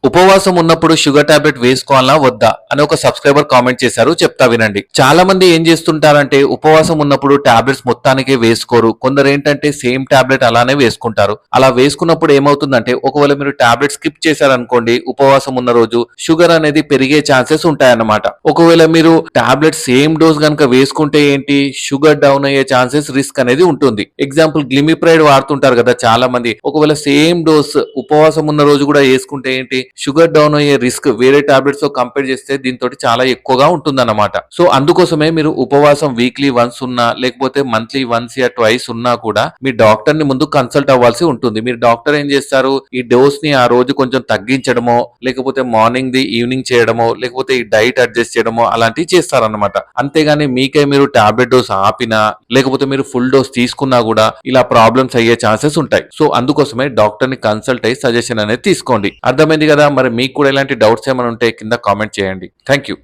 ఉపవాసం ఉన్నప్పుడు sugar tablet వేసుకోవాలా వద్దా అని ఒక సబ్స్క్రైబర్ కామెంట్ చేశారు, చెప్తా వినండి. చాలా మంది ఏం చేస్తుంటారంటే ఉపవాసం ఉన్నప్పుడు టాబ్లెట్స్ మొత్తానికే వేసుకోరు. కొందరు ఏంటంటే సేమ్ టాబ్లెట్ అలానే వేసుకుంటారు. అలా వేసుకున్నప్పుడు ఏమవుతుందంటే ఒకవేళ మీరు టాబ్లెట్ స్కిప్ చేశారనుకోండి, ఉపవాసం ఉన్న రోజు షుగర్ అనేది పెరిగే ఛాన్సెస్ ఉంటాయన్నమాట. ఒకవేళ మీరు టాబ్లెట్ సేమ్ డోస్ కనుక వేసుకుంటే ఏంటి, షుగర్ డౌన్ అయ్యే ఛాన్సెస్ రిస్క్ అనేది ఉంటుంది. ఎగ్జాంపుల్ గ్లిమిప్రైడ్ వాడుతుంటారు కదా చాలా మంది. ఒకవేళ సేమ్ డోస్ ఉపవాసం ఉన్న రోజు కూడా వేసుకుంటే ఏంటి, షుగర్ డౌన్ అయ్యే రిస్క్ వేరే టాబ్లెట్స్ తో కంపేర్ చేస్తే దీంతో చాలా ఎక్కువగా ఉంటుందన్నమాట. సో అందుకోసమే మీరు ఉపవాసం వీక్లీ వన్స్ ఉన్నా లేకపోతే మంత్లీ వన్స్ యా ట్వైస్ ఉన్నా కూడా మీ డాక్టర్ ని ముందు కన్సల్ట్ అవ్వాల్సి ఉంటుంది. మీరు డాక్టర్ ఏం చేస్తారు, ఈ డోస్ ని ఆ రోజు కొంచెం తగ్గించడమో లేకపోతే మార్నింగ్ ది ఈవినింగ్ చేయడమో లేకపోతే ఈ డైట్ అడ్జస్ట్ చేయడమో అలాంటివి చేస్తారన్నమాట. అంతేగాని మీకే మీరు టాబ్లెట్ డోస్ ఆపినా లేకపోతే మీరు ఫుల్ డోస్ తీసుకున్నా కూడా ఇలా ప్రాబ్లమ్స్ అయ్యే ఛాన్సెస్ ఉంటాయి. సో అందుకోసమే డాక్టర్ ని కన్సల్ట్ అయ్యి సజెషన్ అనేది తీసుకోండి. అర్థమైంది కదా? మరి మీకు కూడా ఇలాంటి డౌట్స్ ఏమైనా ఉంటే కింద కామెంట్ చేయండి. Thank you.